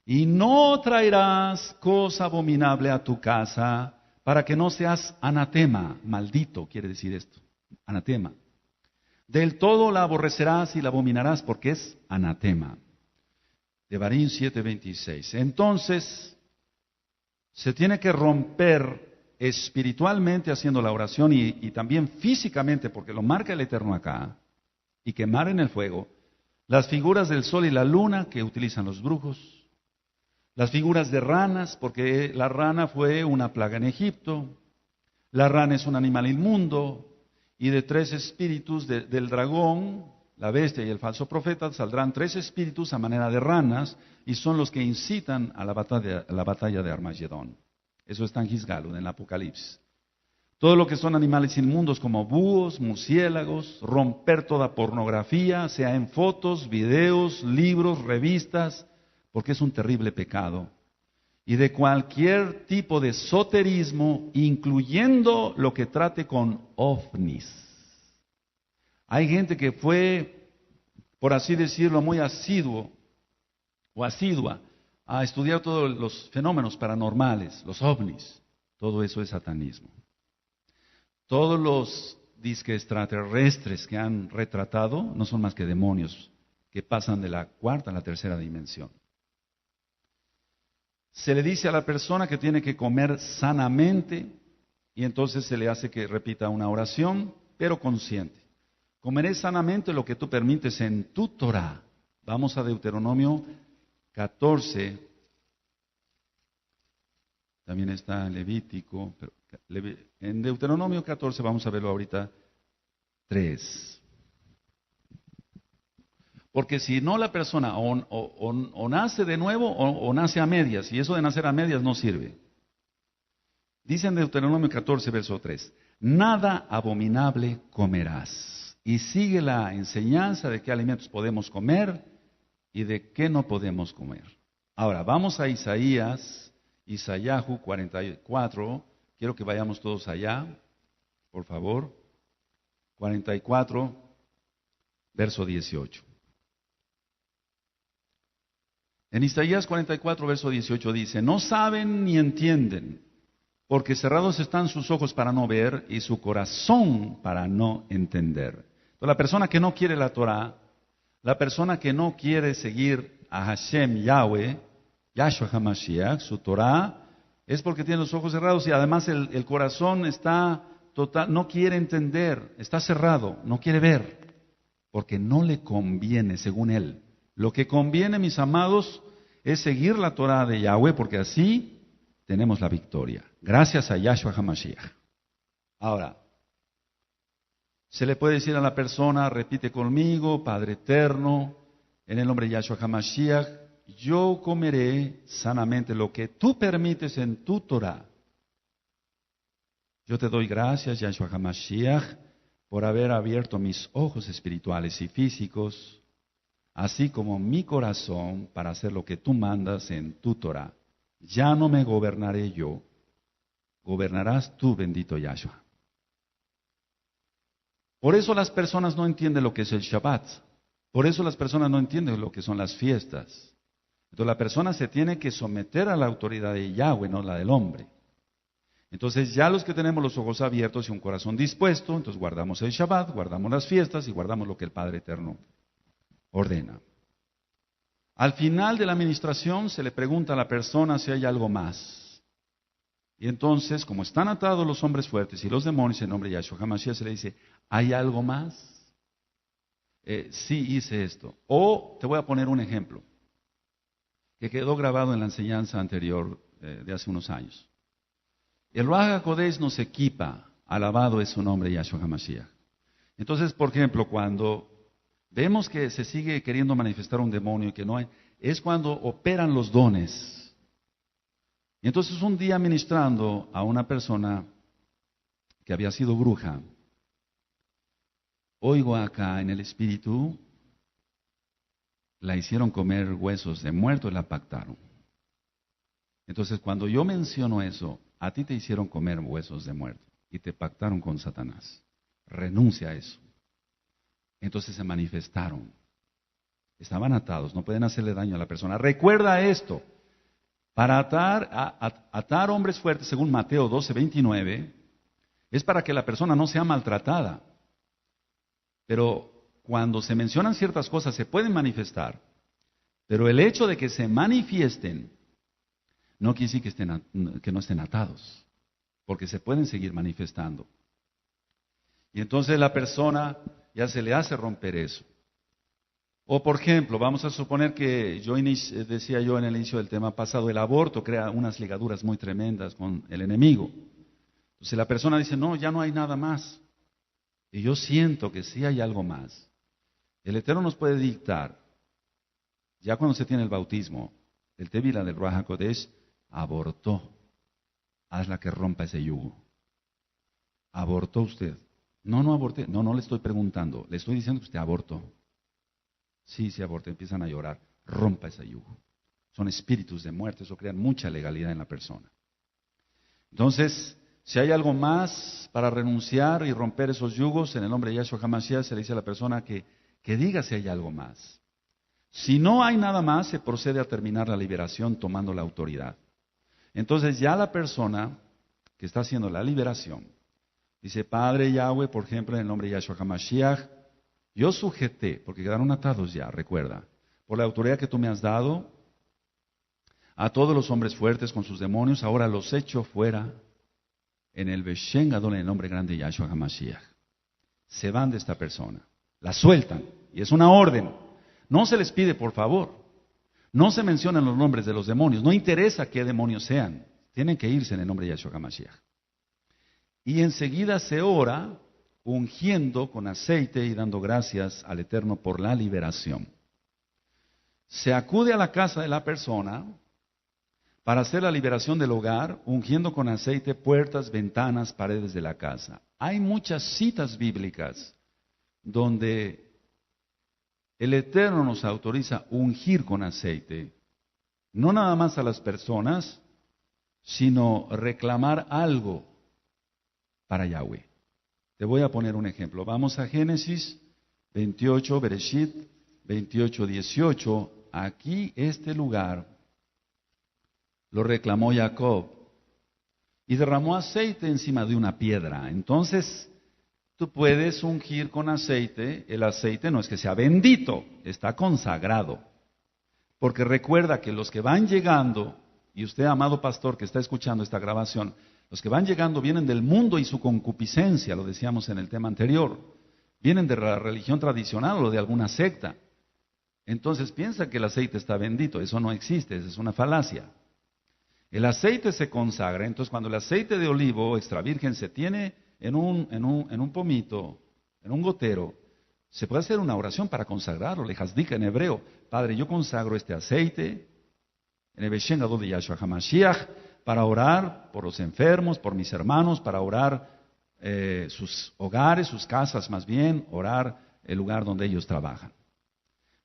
Y no traerás cosa abominable a tu casa, para que no seas anatema, maldito quiere decir esto, anatema. Del todo la aborrecerás y la abominarás, porque es anatema. Devarim 7:26. Entonces, se tiene que romper espiritualmente haciendo la oración y también físicamente, porque lo marca el Eterno acá, y quemar en el fuego las figuras del sol y la luna que utilizan los brujos, las figuras de ranas, porque la rana fue una plaga en Egipto, la rana es un animal inmundo, y de tres espíritus del dragón, la bestia y el falso profeta, saldrán tres espíritus a manera de ranas, y son los que incitan a la batalla de Armagedón. Eso está en Gisgalud, en el Apocalipsis. Todo lo que son animales inmundos como búhos, murciélagos, romper toda pornografía, sea en fotos, videos, libros, revistas, porque es un terrible pecado. Y de cualquier tipo de esoterismo, incluyendo lo que trate con ovnis. Hay gente que fue, por así decirlo, muy asiduo o asidua a estudiar todos los fenómenos paranormales, los ovnis. Todo eso es satanismo. Todos los disque extraterrestres que han retratado no son más que demonios que pasan de la cuarta a la tercera dimensión. Se le dice a la persona que tiene que comer sanamente y entonces se le hace que repita una oración, pero consciente. Comeré sanamente lo que tú permites en tu Torah. Vamos a Deuteronomio 14, también está en Levítico, pero en Deuteronomio 14 vamos a verlo ahorita, 3. Porque si no la persona o nace de nuevo o nace a medias, y eso de nacer a medias no sirve. Dice en Deuteronomio 14, verso 3, nada abominable comerás. Y sigue la enseñanza de qué alimentos podemos comer y de qué no podemos comer. Ahora, vamos a Isayahu 44, quiero que vayamos todos allá, por favor. 44, verso 18. En Isaías 44, verso 18 dice, no saben ni entienden, porque cerrados están sus ojos para no ver y su corazón para no entender. Entonces, la persona que no quiere la Torah, la persona que no quiere seguir a Hashem Yahweh, Yahshua HaMashiach, su Torah, es porque tiene los ojos cerrados y además el corazón está total, no quiere entender, está cerrado, no quiere ver, porque no le conviene según él. Lo que conviene, mis amados, es seguir la Torah de Yahweh, porque así tenemos la victoria. Gracias a Yahshua HaMashiach. Ahora, se le puede decir a la persona, repite conmigo, Padre eterno, en el nombre de Yahshua HaMashiach, yo comeré sanamente lo que tú permites en tu Torah. Yo te doy gracias, Yahshua HaMashiach, por haber abierto mis ojos espirituales y físicos, así como mi corazón, para hacer lo que tú mandas en tu Torah. Ya no me gobernaré yo, gobernarás tú, bendito Yahshua. Por eso las personas no entienden lo que es el Shabbat. Por eso las personas no entienden lo que son las fiestas. Entonces la persona se tiene que someter a la autoridad de Yahweh, no la del hombre. Entonces ya los que tenemos los ojos abiertos y un corazón dispuesto, entonces guardamos el Shabbat, guardamos las fiestas y guardamos lo que el Padre Eterno ordena. Al final de la administración se le pregunta a la persona si hay algo más. Y entonces, como están atados los hombres fuertes y los demonios en nombre de Yahshua HaMashiach, se le dice, ¿hay algo más? Sí hice esto. O te voy a poner un ejemplo que quedó grabado en la enseñanza anterior de hace unos años. El Ruach HaKodesh nos equipa, alabado es su nombre, Yahshua HaMashiach. Entonces, por ejemplo, cuando vemos que se sigue queriendo manifestar un demonio y que no hay, es cuando operan los dones. Y entonces un día ministrando a una persona que había sido bruja, oigo acá en el espíritu, la hicieron comer huesos de muerto y la pactaron. Entonces cuando yo menciono eso, a ti te hicieron comer huesos de muerto y te pactaron con Satanás. Renuncia a eso. Entonces se manifestaron. Estaban atados, no pueden hacerle daño a la persona. Recuerda esto. Para atar hombres fuertes, según Mateo 12:29, es para que la persona no sea maltratada. Pero cuando se mencionan ciertas cosas se pueden manifestar. Pero el hecho de que se manifiesten no quiere decir que no estén atados, porque se pueden seguir manifestando. Y entonces la persona ya se le hace romper eso. O por ejemplo, vamos a suponer que decía yo en el inicio del tema pasado, el aborto crea unas ligaduras muy tremendas con el enemigo. Entonces la persona dice, no, ya no hay nada más. Y yo siento que sí hay algo más. El Eterno nos puede dictar, ya cuando se tiene el bautismo, el Tevila del Ruach HaKodesh abortó. Hazla que rompa ese yugo. ¿Abortó usted? No aborté. No le estoy preguntando. Le estoy diciendo que usted abortó. Sí, aborté. Empiezan a llorar. Rompa ese yugo. Son espíritus de muerte. Eso crea mucha legalidad en la persona. Entonces, si hay algo más para renunciar y romper esos yugos, en el nombre de Yahshua HaMashiach se le dice a la persona que diga si hay algo más. Si no hay nada más, se procede a terminar la liberación tomando la autoridad. Entonces ya la persona que está haciendo la liberación dice, Padre Yahweh, por ejemplo, en el nombre de Yahshua HaMashiach, yo sujeté, porque quedaron atados ya, recuerda, por la autoridad que tú me has dado, a todos los hombres fuertes con sus demonios, ahora los echo fuera en el Beshen Gadol, en el nombre grande de Yahshua HaMashiach. Se van de esta persona, la sueltan, y es una orden. No se les pide, por favor. No se mencionan los nombres de los demonios. No interesa qué demonios sean. Tienen que irse en el nombre de Yahshua HaMashiach. Y enseguida se ora ungiendo con aceite y dando gracias al Eterno por la liberación. Se acude a la casa de la persona para hacer la liberación del hogar, ungiendo con aceite puertas, ventanas, paredes de la casa. Hay muchas citas bíblicas donde el Eterno nos autoriza ungir con aceite, no nada más a las personas, sino reclamar algo para Yahweh. Te voy a poner un ejemplo. Vamos a Génesis 28, Bereshit 28, 18. Aquí este lugar lo reclamó Jacob y derramó aceite encima de una piedra. Entonces, tú puedes ungir con aceite. El aceite no es que sea bendito, está consagrado. Porque recuerda que los que van llegando, y usted, amado pastor que está escuchando esta grabación, los que van llegando vienen del mundo y su concupiscencia, lo decíamos en el tema anterior. Vienen de la religión tradicional o de alguna secta. Entonces piensa que el aceite está bendito. Eso no existe, eso es una falacia. El aceite se consagra. Entonces cuando el aceite de olivo extra virgen se tiene en un pomito, en un gotero, se puede hacer una oración para consagrarlo. Lejazdika en hebreo. Padre, yo consagro este aceite en el Beshen Gadol de Yahshua HaMashiach para orar por los enfermos, por mis hermanos, para orar sus hogares, sus casas más bien, orar el lugar donde ellos trabajan.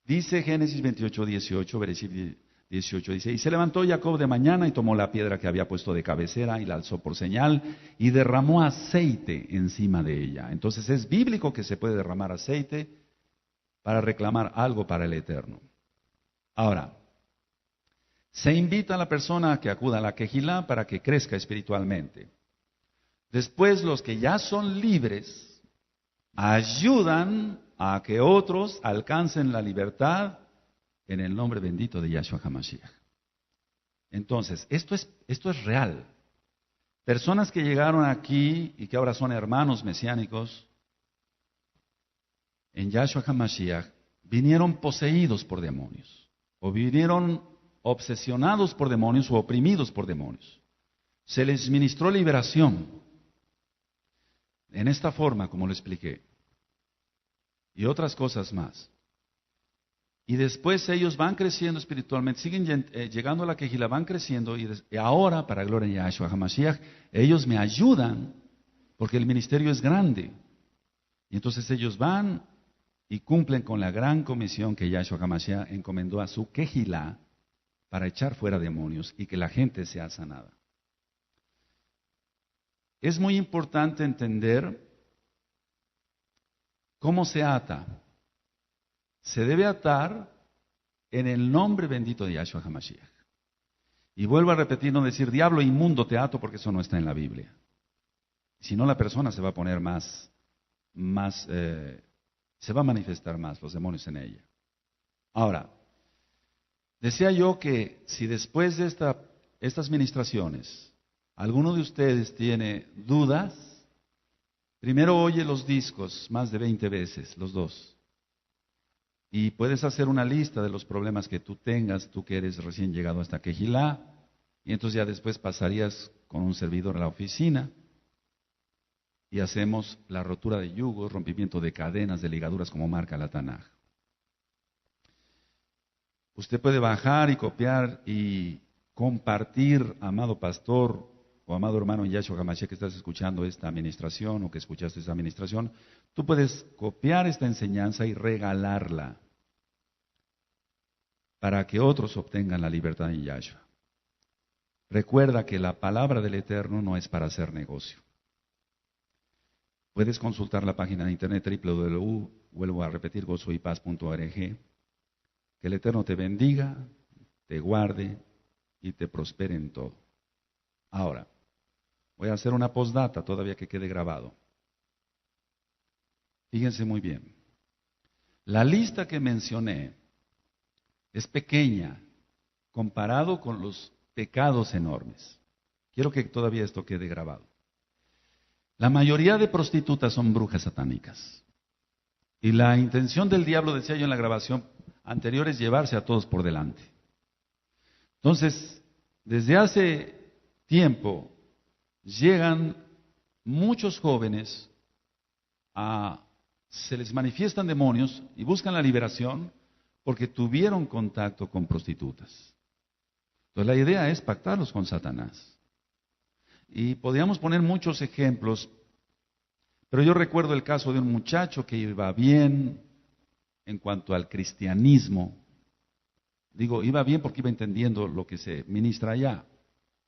Dice Génesis 28, 18, versículo 18, dice, y se levantó Jacob de mañana y tomó la piedra que había puesto de cabecera y la alzó por señal y derramó aceite encima de ella. Entonces es bíblico que se puede derramar aceite para reclamar algo para el Eterno. Ahora, se invita a la persona a que acuda a la quejilá para que crezca espiritualmente. Después los que ya son libres ayudan a que otros alcancen la libertad en el nombre bendito de Yahshua HaMashiach. Entonces, esto es real. Personas que llegaron aquí y que ahora son hermanos mesiánicos en Yahshua HaMashiach vinieron poseídos por demonios o vinieron obsesionados por demonios o oprimidos por demonios. se les ministró liberación en esta forma, como lo expliqué, y otras cosas más. Y después ellos van creciendo espiritualmente, siguen llegando a la Kehilá, van creciendo, y ahora, para gloria de Yahshua HaMashiach, ellos me ayudan, porque el ministerio es grande. Y entonces ellos van y cumplen con la gran comisión que Yahshua HaMashiach encomendó a su Kehilá para echar fuera demonios y que la gente sea sanada. Es muy importante entender cómo se ata. Se debe atar en el nombre bendito de Yahshua HaMashiach. Y vuelvo a repetir, no decir diablo inmundo te ato, porque eso no está en la Biblia. Si no, la persona se va a poner se va a manifestar más los demonios en ella. Ahora, decía yo que si después de estas ministraciones alguno de ustedes tiene dudas, primero oye los discos más de 20 veces, los dos. Y puedes hacer una lista de los problemas que tú tengas, tú que eres recién llegado hasta Kehilá, y entonces ya después pasarías con un servidor a la oficina y hacemos la rotura de yugos, rompimiento de cadenas, de ligaduras, como marca la Tanaj. Usted puede bajar y copiar y compartir, amado pastor o amado hermano en Yahshua HaMashiach, que estás escuchando esta administración o que escuchaste esta administración. Tú puedes copiar esta enseñanza y regalarla para que otros obtengan la libertad en Yahshua. Recuerda que la palabra del Eterno no es para hacer negocio. Puedes consultar la página de internet vuelvo a repetir, gozoypaz.org. Que el Eterno te bendiga, te guarde y te prospere en todo. Ahora, voy a hacer una postdata todavía que quede grabado. Fíjense muy bien. La lista que mencioné es pequeña comparado con los pecados enormes. Quiero que todavía esto quede grabado. La mayoría de prostitutas son brujas satánicas. Y la intención del diablo, decía yo en la grabación anterior, es llevarse a todos por delante. Entonces, desde hace tiempo llegan muchos jóvenes se les manifiestan demonios y buscan la liberación porque tuvieron contacto con prostitutas. Entonces la idea es pactarlos con Satanás. Y podríamos poner muchos ejemplos, pero yo recuerdo el caso de un muchacho que iba bien en cuanto al cristianismo. Digo, iba bien porque iba entendiendo lo que se ministra allá.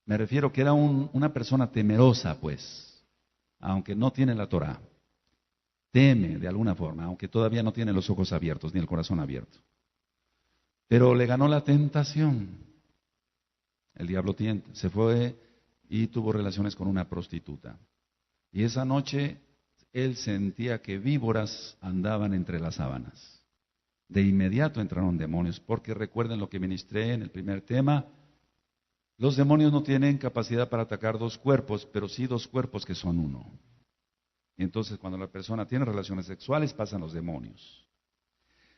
Me refiero que era una persona temerosa, pues, aunque no tiene la Torah. Teme de alguna forma, aunque todavía no tiene los ojos abiertos ni el corazón abierto. Pero le ganó la tentación. El diablo se fue y tuvo relaciones con una prostituta. Y esa noche él sentía que víboras andaban entre las sábanas. De inmediato entraron demonios, porque recuerden lo que ministré en el primer tema. Los demonios no tienen capacidad para atacar dos cuerpos, pero sí dos cuerpos que son uno. Y entonces cuando la persona tiene relaciones sexuales pasan los demonios.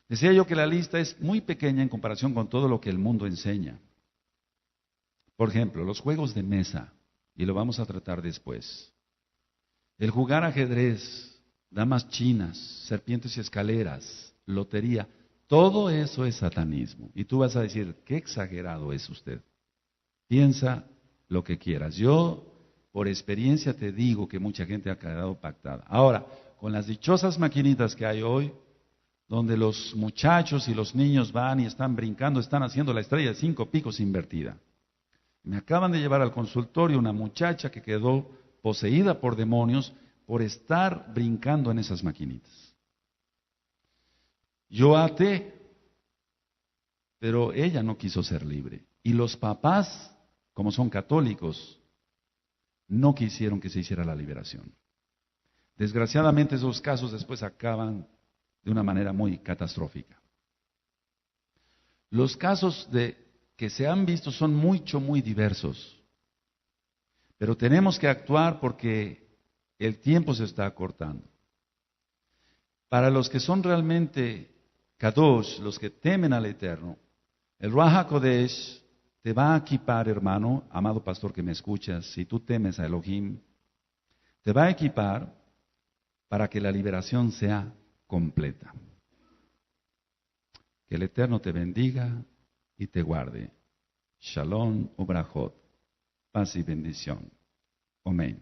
Decía yo que la lista es muy pequeña en comparación con todo lo que el mundo enseña. Por ejemplo, los juegos de mesa, y lo vamos a tratar después. El jugar ajedrez, damas chinas, serpientes y escaleras, lotería, todo eso es satanismo. Y tú vas a decir, qué exagerado es usted. Piensa lo que quieras. Yo, por experiencia, te digo que mucha gente ha quedado pactada. Ahora, con las dichosas maquinitas que hay hoy, donde los muchachos y los niños van y están brincando, están haciendo la estrella de 5 picos invertida. Me acaban de llevar al consultorio una muchacha que quedó poseída por demonios por estar brincando en esas maquinitas. Yo até, pero ella no quiso ser libre. Y los papás, como son católicos, no quisieron que se hiciera la liberación. Desgraciadamente esos casos después acaban de una manera muy catastrófica. Los casos que se han visto son muy diversos. Pero tenemos que actuar porque el tiempo se está acortando. Para los que son realmente Kadosh, los que temen al Eterno, el Ruach HaKodesh te va a equipar, hermano, amado pastor que me escuchas, si tú temes a Elohim, te va a equipar para que la liberación sea completa. Que el Eterno te bendiga y te guarde. Shalom ubrajot. Paz y bendición. Amén.